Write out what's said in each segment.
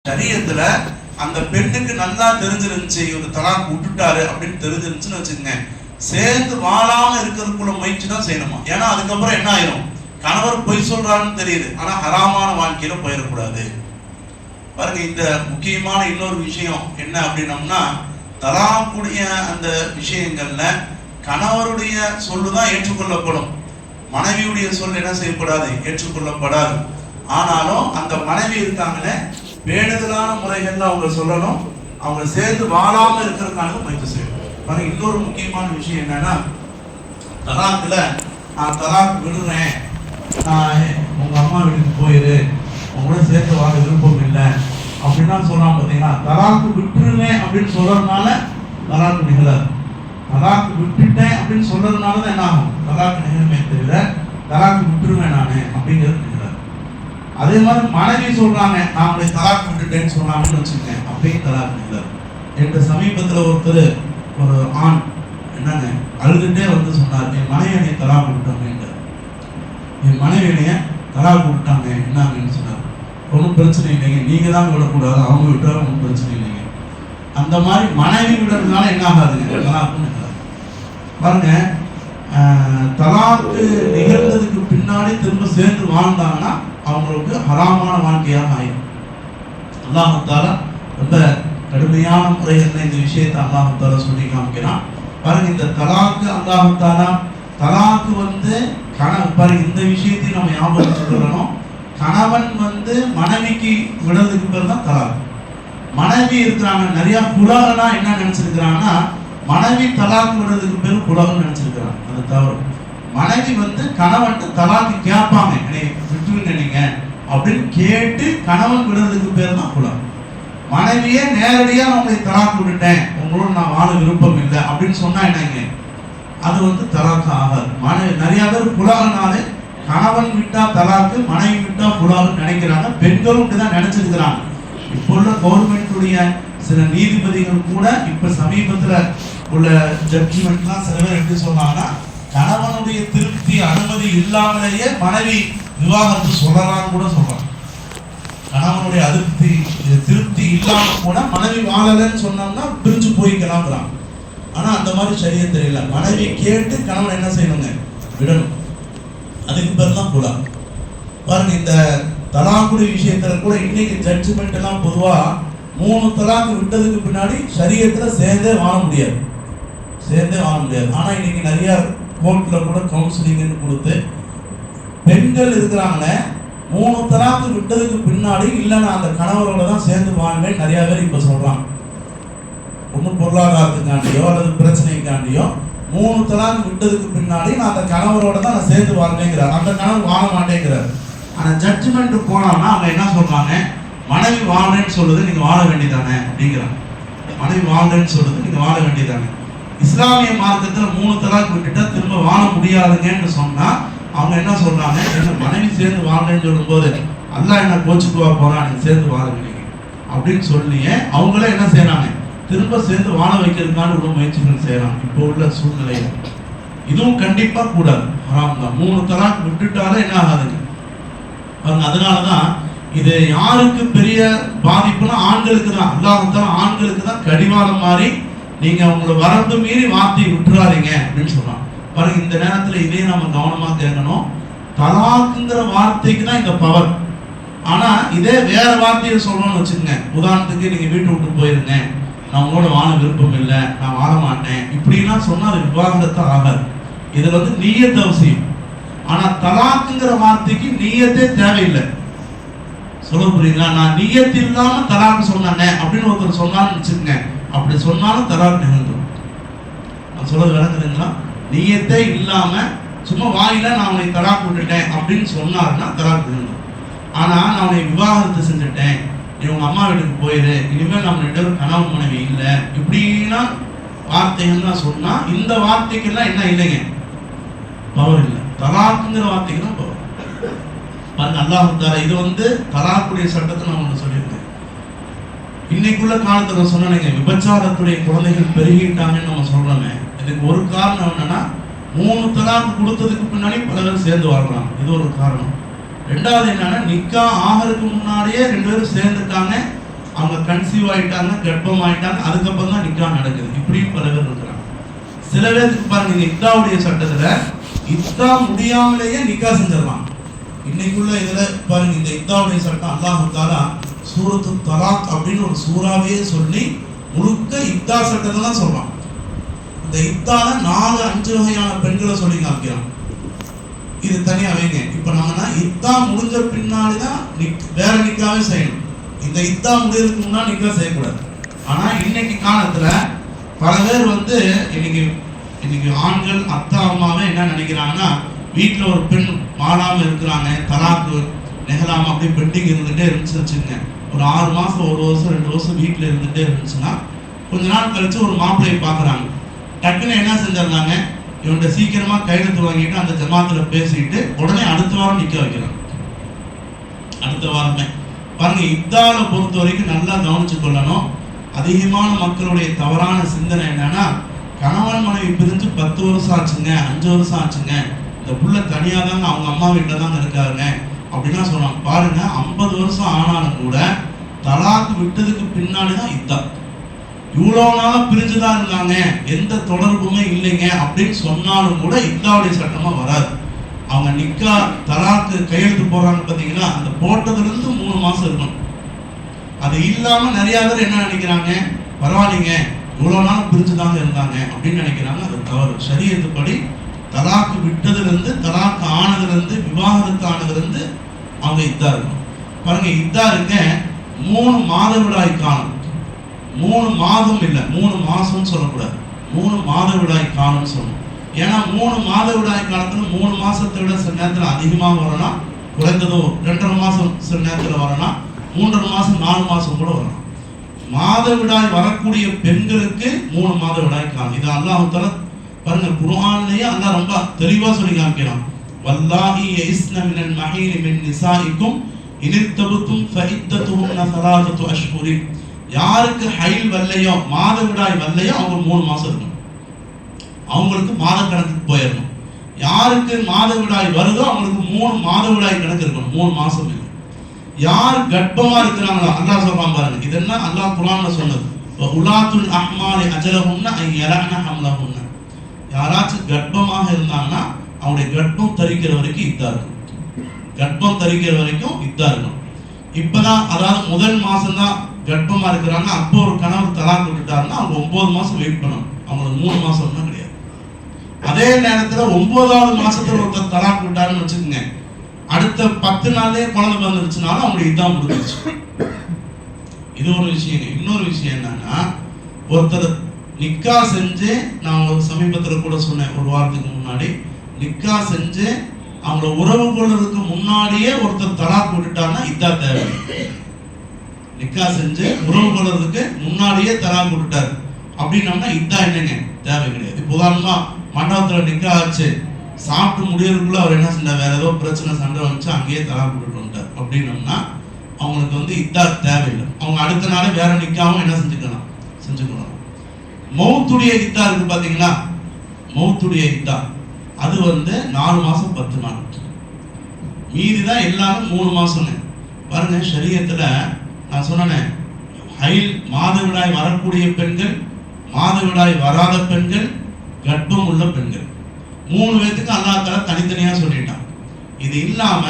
சரியத்துல அந்த பெண்ணுக்கு நல்லா தெரிஞ்சிருந்துச்சு, இவர் தலாக் விட்டுட்டாரு அப்படின்னு தெரிஞ்சிருந்துச்சுன்னு வச்சுக்கோங்க, சேர்ந்து வாழாம இருக்கிறதுக்குள்ள முயற்சி தான் செய்யணுமா. ஏன்னா அதுக்கப்புறம் என்ன ஆயிரும், கணவர் பொய் சொல்றாருன்னு தெரியுது, ஆனா ஹராமான வாழ்க்கையில போயிடக்கூடாது. பாருங்க, இந்த முக்கியமான இன்னொரு விஷயம் என்ன அப்படின்னம்னா, தலாக்குடைய அந்த விஷயங்கள்ல கணவருடைய சொல்லுதான் ஏற்றுக்கொள்ளப்படும், மனைவியுடைய சொல் என்ன செய்யப்படாது, ஏற்றுக்கொள்ளப்படாது. ஆனாலும் அந்த மனைவி இருக்காங்களே, வேண்டுதலான முறைகள்ல அவங்க சொல்லணும், அவங்க சேர்ந்து வாழாம இருக்கிறதுக்கான முயற்சி செய்யணும். பாருங்க, இன்னொரு முக்கியமான விஷயம் என்னன்னா, தலாக்குல நான் தலாக் விடுறேன், நான் உங்க அம்மா வீட்டுக்கு போயிரு, உங்களோட சேர்த்து வாழ விருப்பம் இல்லை அப்படின்னா சொல்றான். பார்த்தீங்கன்னா, தலாக்கு விட்டுருவேன் அப்படின்னு சொல்றதுனால தலாக்கு நிகழாது. தலாக்கு விட்டுட்டேன் அப்படின்னு சொல்றதுனால தான் என்ன ஆகும், தலாக்கு நிகழுமே தவிர தலாக்கு விட்டுருவேன் நான் அப்படிங்கிறது நிகழாது. அதே மாதிரி மனைவி சொல்றாங்க, நான் உங்களை தலாக்கு விட்டுட்டேன்னு சொன்னாங்கன்னு வச்சுக்கேன், அப்படியும் தலாக்கு நிகழாது. என்ற சமீபத்தில் ஒருத்தர், ஒரு ஆண் என்னங்க அழுதுட்டே வந்து சொன்னார், என் மனைவி என்னை தலாக்கு விட்டாங்க, என் மனைவி என்னைய தலாக்கு விட்டாங்க என்னங்கன்னு சொன்னார். ஒன்றும் பிரச்சனை இல்லைங்க, நீங்க தான் விடக்கூடாது, அவங்க விட்டாலும் ஒன்றும் பிரச்சனை இல்லைங்க. அந்த மாதிரி மனைவி விடுறதுனால என்ன ஆகாதுங்க, தலாக்கு நிகழாது. பாருங்க, தலாக்கு நிகழ்ந்ததுக்கு பின்னாடி திரும்ப சேர்ந்து வாழ்ந்தாங்கன்னா அவங்களுக்கு ஹராமான வாழ்க்கையாக ஆயிடும். அல்லாஹ் தஆலா ரொம்ப கடுமையான முறையில் இந்த விஷயத்தை அல்லாஹ் தஆலா சொல்லி காமிக்கிறான். பாருங்க, இந்த தலாக்கு அல்லாஹ் தஆலா தலாக்கு வந்து பாருங்க, இந்த விஷயத்தையும் நம்ம ஞாபகம் வச்சுக்கணும். கணவன் வந்து மனைவிக்கு விடுறதுக்கு பேர் தான் தலாக்கு. மனைவி இருக்கிறாங்க, நிறைய குலகனா என்ன நினைச்சிருக்கிறாங்கன்னா, மனைவி தலாக்கு விடுறதுக்கு பேர் குலகம் நினைச்சிருக்கிறாங்க. அது தவறு. மனைவி வந்து கணவன் தலாக்கு கேட்பாங்க, என்னை விட்டுருங்க நீங்க அப்படின்னு கேட்டு கணவன் விடுறதுக்கு பேர் தான் குலம். மனைவியே நேரடியாக நான் உங்களை தலாக்கு விட்டுட்டேன், உங்களோட நான் வாழ விருப்பம் இல்லை அப்படின்னு சொன்னா என்னங்க, அது வந்து தலாக்கு ஆகாது. மனைவி நிறைய பேர் குலகனாலே கணவன் விட்டா தலாக்கு, மனைவி விட்டா குலகம் நினைக்கிறாங்க. பெண்களும் இப்படிதான் நினைச்சிருக்கிறாங்க. இப்போ உள்ள கவர்மெண்ட்டுடைய சில நீதிபதிகள் கூட இப்ப சமீபத்துல உள்ள ஜட்ஜ்மெண்ட்லாம் சில பேர் எப்படி சொன்னாங்கன்னா, கணவனுடைய திருப்தி அனுமதி இல்லாமலேயே மனைவி விவாகரத்து சொல்லலாம்னு கூட சொல்றாங்க. கணவனுடைய திருப்தி இல்லாம கூட மனைவி வாழலன்னு சொன்னோம்னா பிரிஞ்சு போய்க்கலாம்ங்கிறாங்க. ஆனா அந்த மாதிரி சரியா தெரியல. மனைவி கேட்டு கணவன் என்ன செய்யணுங்க, விடணும். அதுக்கு பேர் தான் குலா. பாருங்க, இந்த தலாக்குடைய விஷயத்துல கூட இன்னைக்கு ஜட்ஜ்மெண்ட் எல்லாம் பொதுவா 3 தலாக்கு விட்டதுக்கு பின்னாடி ஷரியத்துல சேர்ந்தே வாழ முடியாது, சேர்ந்தே வாழ முடியாது. ஆனா இன்னைக்கு நிறைய கோர்ட்ல கூட கவுன்சிலிங்னு கொடுத்து பெண்கள் இருக்கிறாங்களே, 3 தலாக்கு விட்டதுக்கு பின்னாடி இல்லை நான் அந்த கணவரோட தான் சேர்ந்து வாழ்வேன் நிறைய பேர் இப்ப சொல்றாங்க. ஒன்றும் பொருளாதாரத்துக்காண்டியோ அல்லது பிரச்சனைக்காண்டியோ 3 தலாக்கு விட்டதுக்கு பின்னாடி நான் அந்த கணவரோட தான் நான் சேர்ந்து வாழ்வேங்கிறார், அந்த கணவர் வாழ மாட்டேங்கிறார். ஆனா ஜட்ஜ்மெண்ட் போனோம்னா அவங்க என்ன சொல்றாங்க, மனைவி வாழ்றேன்னு சொல்லுது, நீங்க வாழ வேண்டியதானே அப்படிங்கிறாங்க. மனைவி வாழ்றேன்னு சொல்லுது, நீங்க வாழ வேண்டியதானே. இஸ்லாமிய மார்க்கத்துல 3 தலாக்கு விட்டுட்டா திரும்ப வாழ முடியாதுங்கன்னு சொன்னா அவங்க என்ன சொல்றாங்க, என்ன மனைவி சேர்ந்து வாழ்றேன்னு சொல்லும் போது அல்லாஹ் என்ன கோச்சுக்குவா போறான், நீங்க சேர்ந்து வாழ வேண்டிய அப்படின்னு சொல்லியே அவங்களே என்ன செய்யறாங்க, திரும்ப சேர்ந்து வாழ வைக்கிறதுக்கான ஒரு முயற்சிகள் செய்யறாங்க. இப்போ உள்ள சூழ்நிலையில இதுவும் கண்டிப்பா கூடாது, ஹராம் தான். 3 தலாக்கு விட்டுட்டாலே என்ன ஆகாதுங்க. அதனாலதான் இது யாருக்கு பெரிய பாதிப்புனா ஆண்களுக்கு தான். அல்லாஹ் ஆண்களுக்கு தான் கடிவாளம் மாறி நீங்க உங்களை வரம்பு மீறி வார்த்தையை விட்டுறாதீங்க அப்படின்னு சொல்றாங்க. பாருங்க, இந்த நேரத்துல இதே நம்ம கவனமா கேட்கணும். தலாக்குங்கிற வார்த்தைக்கு தான் இந்த பவர். ஆனா இதே வேற வார்த்தையை சொல்லணும்னு வச்சுக்கோங்க, உதாரணத்துக்கு நீங்க வீட்டை விட்டு போயிருங்க, நான் உங்களோட வாழ விருப்பம் இல்லை, நான் வாழ மாட்டேன் இப்படின்னா சொன்னா அது விவாகரத்து ஆகாது. இதுல வந்து நியத் அவசியம். ஆனா தலாக்குங்கிற வார்த்தைக்கு நியத்தே தேவையில்லை. சொல்ல புரியுங்களா? நான் நியத் இல்லாம தலாக்கு சொன்னானே அப்படின்னு ஒருத்தர் சொன்னான்னு வச்சுக்கோங்க, அப்படி சொன்னாலும் தலாக்கு நிகழ்ந்துடும். நான் சொல்றது விளங்குதுங்களா? நியத்தே இல்லாம சும்மா வாயில நான் உன்னை தலாக்கு விட்டுட்டேன் அப்படின்னு சொன்னாருன்னா தலாக்கு நிகழ்ந்துடும். ஆனா நான் உன்னை விவாகரத்து செஞ்சுட்டேன், நீ உங்க அம்மா வீட்டுக்கு போயிரு, இனிமேல் நம்ம 2 பேரும் கணவன் மனைவி இல்லை இப்படின்னா வார்த்தைகள்லாம் சொன்னா இந்த வார்த்தைக்கெல்லாம் என்ன இல்லைங்க, பவர் இல்லை. தலாக்குங்கிற வார்த்தைக்கு தான் பவர். பாருங்க, அல்லாஹ் தஆலா இது வந்து தலாக்குடைய சட்டத்தை நான் ஒன்று சொல்லியிருக்கேன். இன்னைக்குள்ள காலத்துல சொன்னேங்க, விபச்சாரத்துடைய குழந்தைகள் பெருகிட்டாங்கன்னு நம்ம சொல்றோமே, இதுக்கு ஒரு காரணம் என்னன்னா 3 தலாக்கு கொடுத்ததுக்கு பின்னாடி பல பேர் சேர்ந்து வாழ்றாங்க, இது ஒரு காரணம். ரெண்டாவது என்னன்னா, நிக்கா ஆகிறதுக்கு முன்னாடியே 2 பேரும் சேர்ந்துட்டாங்க, அவங்க கன்சீவ் ஆயிட்டாங்க, கர்ப்பம் ஆயிட்டாங்க, அதுக்கப்புறம் தான் நிக்கா நடக்குது. இப்படியும் பல பேர் இருக்கிறாங்க. சில பேருக்கு பாருங்க, இந்த இத்தாவுடைய சட்டத்துல இத்தா முடியாமலேயே நிக்கா செஞ்சிடலாம். இன்னைக்குள்ள இதுல பாருங்க, இந்த இத்தாவுடைய சட்டம் அல்லாஹ் தஆலா சூரத்து தலாக் அப்படின்னு ஒரு சூறாவே சொல்லி முழுக்க இத்தா சட்டத்தை தான் சொல்றான். இந்த இத்தால 4-5 வகையான பெண்களை சொல்லி காமிக்கிறான். இது தனியா வைங்க. இப்ப நம்ம இத்தா முடிஞ்ச பின்னாடிதான் வேற நிக்காவே செய்யணும். இந்த இத்தா முடியறதுக்கு முன்னாடி நிக்கா செய்யக்கூடாது. ஆனா இன்னைக்கு காலத்துல பல பேர் இன்னைக்கு ஆண்கள் அத்தா அம்மாவே என்ன நினைக்கிறாங்கன்னா, வீட்டுல ஒரு பெண் வாழாம இருக்கிறாங்க, தலாக்கு நெகலாம அப்படியே பெண்டிங் இருந்துட்டே இருந்துச்சு வச்சுங்க. ஒரு 6 மாசம், 1 வருஷம், 2 வருஷம் வீட்டுல இருந்துட்டே இருந்துச்சுன்னா கொஞ்ச நாள் கழிச்சு ஒரு மாப்பிள்ளையை பாக்குறாங்க. டக்குன்னு என்ன செஞ்சிருந்தாங்க, இவன்கிட்ட சீக்கிரமா கையெழுத்து வாங்கிட்டு அந்த ஜமாத்துல பேசிட்டு உடனே அடுத்த வாரம் நிக்க வைக்கிறாங்க. அடுத்த வாரமே பாருங்க. இத்தால பொறுத்த வரைக்கும் நல்லா கவனிச்சு கொள்ளணும். அதிகமான மக்களுடைய தவறான சிந்தனை என்னன்னா, கணவன் மனைவி பிரிஞ்சு 10 வருஷம் ஆச்சுங்க, 5 வருஷம் ஆச்சுங்க, இந்த புள்ள தனியா தாங்க அவங்க அம்மா வீட்டில் தாங்க இருக்காருங்க அப்படின்னா சொல்றாங்க. பாருங்க, 50 வருஷம் ஆனாலும் கூட தலாக்கு விட்டதுக்கு பின்னாடிதான் இத்தா. இவ்வளோ நாளா பிரிஞ்சுதான் இருந்தாங்க, எந்த தொடர்புமே இல்லைங்க அப்படின்னு சொன்னாலும் கூட இத்தாவுடைய சட்டமா வராது. அவங்க நிக்கா தலாக்கு கையெழுத்து போடுறாங்க பார்த்தீங்கன்னா, அந்த போட்டதுல இருந்து 3 மாசம் இருக்கணும். அது இல்லாம நிறைய பேர் என்ன நினைக்கிறாங்க, பரவாயில்லைங்க இவ்வளவு நாள் பிரிஞ்சுதாங்க இருந்தாங்க அப்படின்னு நினைக்கிறாங்க. அது தவறு. ஷரியத்துப்படி தலாக்கு விட்டதுல இருந்து, தலாக்கு ஆனதுல இருந்து, விவாகரத்து ஆனதுல இருந்து அவங்க இத்தா இருக்கணும். பாருங்க, இத்தா இருக்க 3 மாதவிடாய் காலம். 3 மாதம் இல்லை, 3 மாசம்னு சொல்லக்கூடாது, 3 மாதவிடாய் காலம்னு சொல்லணும். ஏன்னா 3 மாதவிடாய் காலத்துல 3 மாசத்தை விட சில நேரத்தில் அதிகமாக வரலாம், குறைந்ததோ 2.5 மாசம் சில நேரத்தில் வரலாம், 3.5 மாசம் 4 மாசம் கூட வரலாம். மாதவிடாய் வரக்கூடிய பெண்களுக்கு 3 மாதவிடாய் காலம். இது அல்லாஹ் தஆலா பாருங்க குர்ஆன்லயே அல்லாஹ் ரொம்ப தெளிவா சொல்லி காமிக்கிறான். வல்லாஹி யஸ்ன மினல் மஹீல் மின் நிசாஇக்கும் இனித்தபுத்தும் ஃபஇத்தத்துஹுன்ன 3 அஷ்ஹுரின். யாருக்கு ஹைல் வரலையோ, மாதவிடாய் வரலையோ, அவங்க 3 மாசம் இருக்கணும், அவங்களுக்கு மாத கணக்குக்கு போயிடணும். யாருக்கு மாதவிடாய் வருதோ அவங்களுக்கு 3 மாதவிடாய் கணக்கு இருக்கணும், 3 மாசம் இல்லை. யார் கர்ப்பமா இருக்கிறாங்களோ அல்லாஹ் சொல்றான் பாருங்க, இது என்ன அல்லாஹ் குர்ஆன்ல சொன்னது, உலாத்துல் அஹ்மாலி அஜலஹுன்ன அய்யலஹ்ன ஹம்லஹுன்ன. யாராச்சும் கர்ப்பமாக இருந்தாங்கன்னா அவங்களுடைய கர்ப்பம் தரிக்கிற வரைக்கும் இத்தா இருக்கும், கர்ப்பம் தரிக்கிற வரைக்கும் இத்தா இருக்கும். இப்பதான் அதாவது முதல் மாசம் தான் கர்ப்பமா இருக்கிறாங்க, அப்போ ஒரு கணவர் தலாக் விட்டுட்டாருன்னா அவங்க 9 மாசம் வெயிட் பண்ணணும், அவங்களுக்கு 3 மாசம் தான் கிடையாது. அதே நேரத்துல 9வது மாசத்துல ஒருத்தர் தலாக் விட்டாருன்னு வச்சுக்கோங்க, அடுத்த 10 நாள்லயே குழந்தை வந்துருச்சுனாலும் அவங்களுக்கு இதான் முடிஞ்சிச்சு. இது ஒரு விஷயம். இன்னொரு விஷயம் என்னன்னா, ஒருத்தர் நிக்கா செஞ்சு, நான் ஒரு சமீபத்தில் கூட சொன்னேன், ஒரு வாரத்துக்கு முன்னாடி, நிக்கா செஞ்சு அவங்கள உறவு கொள்றதுக்கு முன்னாடியே ஒருத்தர் தலாக் விட்டுட்டாருன்னா இதா தேவை. நிக்கா செஞ்சு உறவு கொள்றதுக்கு முன்னாடியே தலாக் விட்டுட்டாரு அப்படின்னோம்னா இதா என்னங்க தேவை கிடையாது. இப்போ உதாரணமா மண்டபத்துல நிக்கா ஆச்சு, சாப்பிட்டு முடியறதுக்குள்ள அவர் என்ன செஞ்சார், வேற ஏதோ பிரச்சனை சண்டை வந்துச்சு, அங்கேயே தலாக் விட்டுட்டு வந்துட்டார் அப்படின்னோம்னா அவங்களுக்கு இதா தேவையில்லை. அவங்க அடுத்த நாளே வேற நிக்காவும் என்ன செஞ்சுக்கணும். மௌத்துடைய இத்தா இருக்கு பாத்தீங்களா, மௌத்துடைய இத்தா அது 4 மாசம் 10 நாள், மீதிதான் எல்லாரும் 3 மாசம். பாருங்க, ஷரியத்துல நான் சொன்னேன், ஹைல் மாதவிடாய் வரக்கூடிய பெண்கள், மாதவிடாய் வராத பெண்கள், கர்ப்பம் உள்ள பெண்கள், 3 பேத்துக்கு அல்லாஹ் தஆலா தனித்தனியா சொல்லிட்டான். இது இல்லாம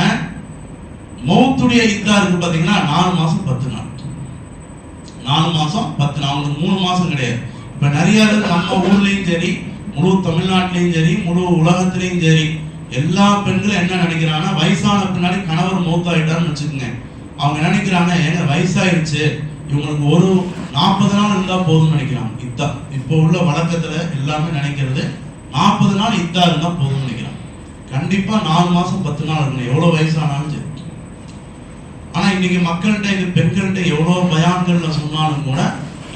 மௌத்துடைய இத்தா இருக்கு பாத்தீங்கன்னா 4 மாசம் 10 நாள், 4 மாசம் 10 நாள், அவங்களுக்கு 3 மாசம் கிடையாது. இப்ப நிறைய பேர் நம்ம ஊர்லயும் சரி, முழு தமிழ்நாட்டிலையும் சரி, முழு உலகத்திலையும் சரி, எல்லா பெண்களும் என்ன நினைக்கிறாங்கன்னா, வயசான பின்னாடி கணவர் மௌத்தாயிட்டாருன்னு வச்சுக்கோங்க, அவங்க நினைக்கிறாங்க ஏங்க வயசாயிருச்சு, இவங்களுக்கு ஒரு 40 நாள் இருந்தா போதும்னு நினைக்கிறாங்க. இத்தா இப்போ உள்ள வழக்கத்துல எல்லாமே நினைக்கிறது 40 நாள் இத்தா இருந்தா போதும்னு நினைக்கிறாங்க. கண்டிப்பா 4 மாசம் 10 நாள் இருக்கணும், எவ்வளவு வயசானாலும் சரி. ஆனா இன்னைக்கு மக்கள்கிட்ட, இந்த பெண்கள்கிட்ட எவ்வளவு பயான்கள்ல சொன்னாலும் கூட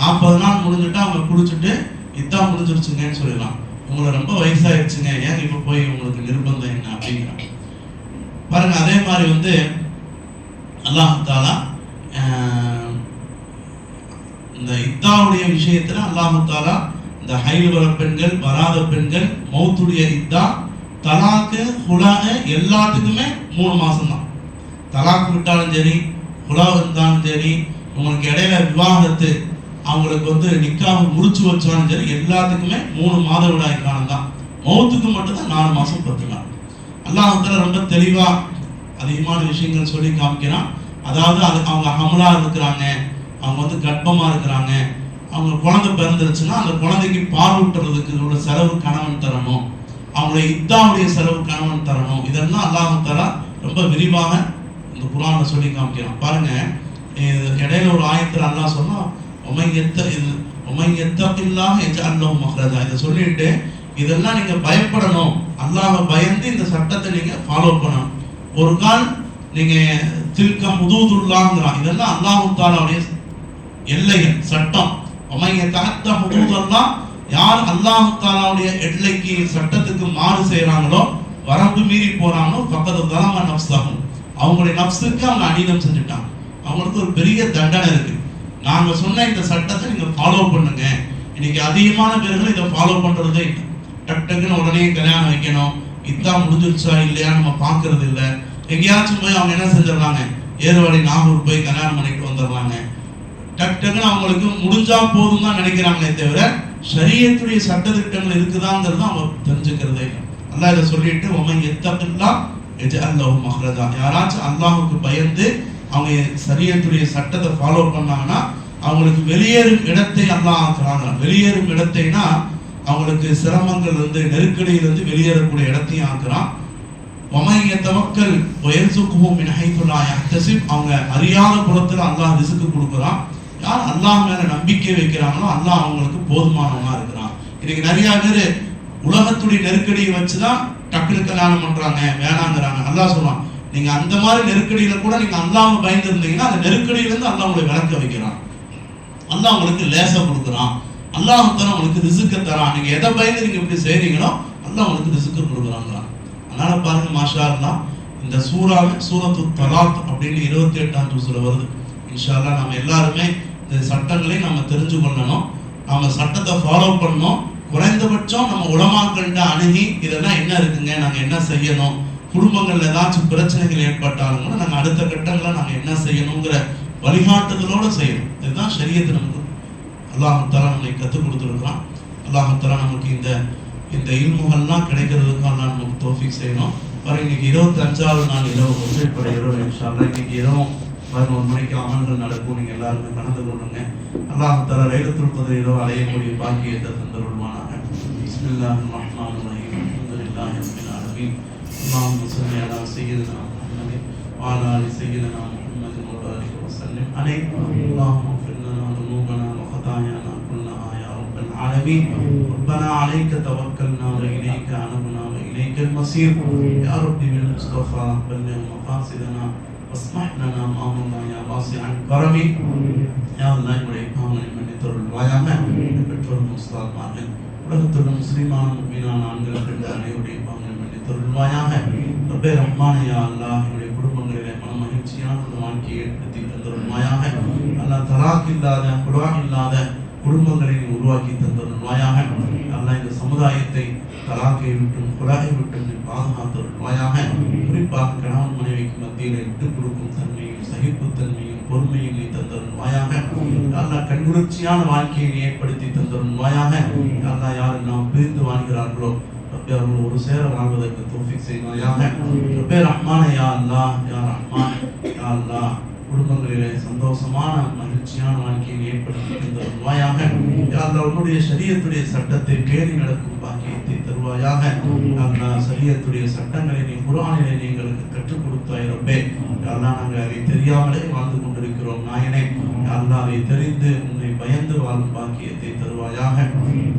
40 நாள் முடிஞ்சுட்டா அவங்க குடிச்சிட்டு இத்தா முடிஞ்சிருச்சுங்கன்னு சொல்லிடலாம். உங்களை ரொம்ப வயசாயிருச்சுங்க, ஏன் இப்ப போய் உங்களுக்கு நிர்பந்தம் என்ன அப்படிங்கிறாங்க. பாருங்க, அதே மாதிரி அல்லாஹ் தஆலா இந்த இத்தாவுடைய விஷயத்துல அல்லாஹ் தஆலா இந்த ஹைல் வர பெண்கள், வராத பெண்கள், மௌத்துடைய இத்தா, தலாக்கு, ஹுலாக எல்லாத்துக்குமே 3 மாசம் தான். தலாக்கு விட்டாலும் சரி, ஹுலா இருந்தாலும் சரி, உங்களுக்கு இடையில விவாகரத்து, அவங்களுக்கு வந்து நிக்காக முடிச்சு வச்சாலும் சரி, எல்லாத்துக்குமே 3 மாதவிடாய் காலம் தான். மௌத்துக்கு மட்டும்தான் 4 மாசம் 10 நாள். அல்லாஹ் ரொம்ப தெளிவா அதிகமான விஷயங்கள் சொல்லி காமிக்கிறான். அதாவது அவங்க ஹமலா இருக்கிறாங்க, அவங்க வந்து கர்ப்பமா இருக்கிறாங்க, அவங்க குழந்தை பிறந்துருச்சுன்னா அந்த குழந்தைக்கு பால் ஊட்டுறதுக்கு உள்ள செலவு கணவன் தரணும், அவங்களுடைய இத்தாவுடைய செலவு கணவன் தரணும். இதெல்லாம் அல்லாஹ் ரொம்ப விரிவாக இந்த குர்ஆன்ல சொல்லி காமிக்கிறான். பாருங்க, இடையில ஒரு ஆயத்துல அல்லாஹ் சொன்னா இதை சொல்லிட்டு இதெல்லாம் நீங்க பயப்படணும், அல்லாஹ்வை பயந்து இந்த சட்டத்தை நீங்க ஃபாலோ பண்ணணும். ஒரு கால் நீங்க தில்க ஹுதூதுல்லாஹ்ங்கறான், இதெல்லாம் அல்லாஹ் தஆலாவுடைய எல்லைகள், சட்டம். யார் அல்லாஹ் தஆலாவுடைய எல்லைக்கு சட்டத்துக்கு மாறு செய்யறாங்களோ, வரம்பு மீறி போறாங்களோ, ஃபக்கத் ஸலம நஃப்ஸஹு, அவங்களுடைய நஃப்ஸுக்கு அவங்க அநீதம் செஞ்சுட்டாங்க. அவங்களுக்கு ஒரு பெரிய தண்டனை இருக்கு. நாங்க சொன்ன இந்த சட்டத்தை நீங்க ஃபாலோ பண்ணுங்க. இன்னைக்கு அதிகமான பேர்கள் இதை ஃபாலோ பண்றதே இல்லை. டக்குன்னு உடனே கல்யாணம் வைக்கணும், இதான் முடிஞ்சிருச்சா இல்லையா நம்ம பார்க்கறது இல்லை. எங்கேயாச்சும் போய் அவங்க என்ன செஞ்சிடறாங்க, ஏர்வாடி நாகூர் போய் கல்யாணம் பண்ணிட்டு வந்துடுறாங்க. டக்குன்னு அவங்களுக்கு முடிஞ்சா போதும் தான் நினைக்கிறாங்களே தவிர ஷரியத்துடைய சட்டத்திட்டங்கள் இருக்குதாங்கிறது அவங்க தெரிஞ்சுக்கிறதே இல்லை. அல்லாஹ் இதை சொல்லிட்டு உமன் யத்தகில்லாஹ் யஜ்அல் லஹு மஹ்ரஜா, யாராச்சும் அல்லாஹ்வுக்கு பயந்து அவங்க ஷரியத்துடைய சட்டத்தை ஃபாலோ பண்ணாங்கன்னா அவங்களுக்கு வெளியேறும் இடத்தை அல்லாஹ் ஆக்குறாங்க. வெளியேறும் இடத்தைனா அவங்களுக்கு சிரமங்கள் இருந்து நெருக்கடியிலிருந்து வெளியேறக்கூடிய இடத்தையும் ஆக்குறான். வமைய தவக்கல் வயர்சுக்குஹு மின் ஹைது லா யஹ்தஸிப், அவங்க அறியாத புறத்துல அல்லாஹ் ரிஸ்க் கொடுக்குறான். யார் அல்லாஹ் மேல நம்பிக்கை வைக்கிறாங்களோ அல்லாஹ் அவங்களுக்கு போதுமானவனா இருக்கிறான். இன்னைக்கு நிறைய பேர் உலகத்துடைய நெருக்கடியை வச்சுதான் டக்குனு கல்யாணம் பண்றாங்க, வேணாங்கிறாங்க. அல்லாஹ் சொல்றான், நீங்க அந்த மாதிரி நெருக்கடியில கூட நீங்க அல்லாஹ்வை பயந்து இருந்தீங்கன்னா அந்த நெருக்கடியிலிருந்து அல்லாஹ் உங்களை விலக்க வைக்கிறான். அல்லாஹ் உங்களுக்கு லேச கொடுக்குறான். அல்லாஹ் உங்களுக்கு ரிஸ்க் தரான். நீங்க எதை பயந்து நீங்க இப்படி செய்றீங்களோ அல்லாஹ் உங்களுக்கு ரிஸ்க் கொடுக்குறாங்க. அதனால பாருங்க, மாஷா அல்லாஹ், இந்த சூறாவே சூரத்து தலாக் அப்படின்னு 28ஆம் ஜுஸ்ல வருது. இன்ஷா அல்லாஹ் நம்ம எல்லாருமே இந்த சட்டங்களை நம்ம தெரிஞ்சு கொள்ளணும், நம்ம சட்டத்தை ஃபாலோ பண்ணணும். குறைந்தபட்சம் நம்ம உலமாக்கள்கிட்ட அணுகி இதெல்லாம் என்ன இருக்குங்க, நாங்க என்ன செய்யணும், குடும்பங்கள்ல ஏதாச்சும் பிரச்சனைகள் ஏற்பட்டாலும் கூட நாங்க அடுத்த கட்டங்களை நாங்க என்ன செய்யணுங்கிற வழிகாட்டுதலோட செய்யணும். இதுதான் ஷரியத்து நமக்கு அல்லாஹ் தஆலா நம்மை கற்றுக் கொடுத்துருக்கான். அல்லாஹ் தஆலா நமக்கு இந்த இல்முகள்லாம் கிடைக்கிறதுக்கு அல்லாஹ் நமக்கு தௌஃபீக் செய்யணும். பாருங்க, இன்னைக்கு 25ஆவது நாள் இரவு, ஒற்றைப்படை இரவு. இன்ஷா அல்லாஹ் இன்னைக்கு இரவும் 11 மணிக்கு அமல்கள் நடக்கும். நீங்க எல்லாருமே கலந்து கொள்ளுங்க. அல்லாஹ் தஆலா லைலத்துல் கத்ர் இரவு அடையக்கூடிய பாக்கியத்தை தந்தருள்வானாக. பிஸ்மில்லாஹிர் ரஹ்மானிர் ரஹீம். அல்ஹம்துலில்லாஹி ரப்பில் ஆலமீன். அல்லாஹும்ம ஸல்லி அலா சய்யிதினா முஹம்மதின் வ அலா ஆலி சய்யிதினா முஹம்மதின் வ பாரிக் வ ஸல்லிம் அலைஹி. அல்லாஹும்ம ஃபிர் லனா ذنوبنا وخطايانا كلها يا رب العالمين. ربنا عليك توكلنا وإليك أنبنا وإليك المصير. يا رب بالمصطفى بلغ مقاصدنا واسمح لنا ما أمرنا يا واسع الكرم. يا الله என்னுடைய பாவங்களை மன்னித்தருள்வாயாக. பெற்றோர் முஸ்லிமார்கள், உலகத்துள்ள முஸ்லிமான முஃமினான ஆண்கள் பெண்கள் அனைவருடைய பாவங்களை மன்னித்தருள்வாயாக. ரப்பே ரஹ்மானே, யா அல்லாஹ், என்னுடைய குடும்பங்களிலே மன மகிழ்ச்சியான ஒரு வாழ்க்கையை ஏற்படுத்தி தந்தருள்வாயாக. அல்லாஹ் தலாக் இல்லாத, குர்ஆன் இல்லாத குடும்பங்களை உருவாக்கி தந்தருள்வாயாக. அல்லாஹ் இந்த சமுதாயத்தை தலாக்கை விட்டும் குலாகை விட்டும் பாதுகாத்தருள்வாயாக. குறிப்பாக கணவன் மனைவிக்கு மத்தியில் விட்டுக் கொடுக்கும் தன்மையும் சகிப்புத்தன்மையும் பொறுமையும் நீ தந்தருள்வாயாக. அல்லாஹ் கண்குளிர்ச்சியான வாழ்க்கையை ஏற்படுத்தி தந்தருள்வாயாக. அல்லாஹ் யார் நாம் பிரிந்து வாழ்கிறார்களோ ரப்பே அவர்கள் ஒரு சேர வாழ்வதற்கு தௌஃபீக் செய்வாயாக. ரப்பே ரஹ்மானே, யா அல்லாஹ், யா ரஹ்மான், யா அல்லாஹ், குடும்பங்களிலே சந்தோஷமான மகிழ்ச்சியான வாழ்க்கையை ஏற்படுத்தி தருவாயாக. யா அல்லாஹ், உன்னுடைய ஷரியத்துடைய சட்டத்தை பேணி நடக்கும் பாக்கியத்தை தருவாயாக. அல்லாஹ், ஷரியத்துடைய சட்டங்களை நீ குர்ஆனிலே எங்களுக்கு கற்றுக் கொடுத்தாய் ரப்பே. யா அல்லாஹ், நாங்கள் அதை தெரியாமலே வாழ்ந்து கொண்டிருக்கிறோம் நாயனே. யா அல்லாஹ், அதை தெரிந்து உன்னை பயந்து வாழும் பாக்கியத்தை தருவாயாக.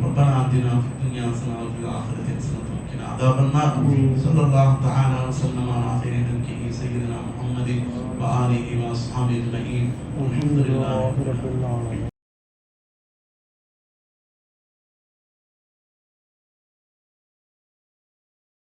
ரப்பனா ஆத்தினா ஃபித் துன்யா ஹஸனா வ ஃபில் ஆখিরাতি ஹஸனா வ கினா அஸாபன்னார். ஸல்லல்லாஹு தஆலா வ ஸல்லம அலா கைரி கல்கிஹி சய்யிதினா முஹம்மதின் வ ஆலிஹி வ அஸ்ஹாபிஹி அஜ்மஈன். அல்ஹம்துலில்லாஹி ரப்பில் ஆலமீன்.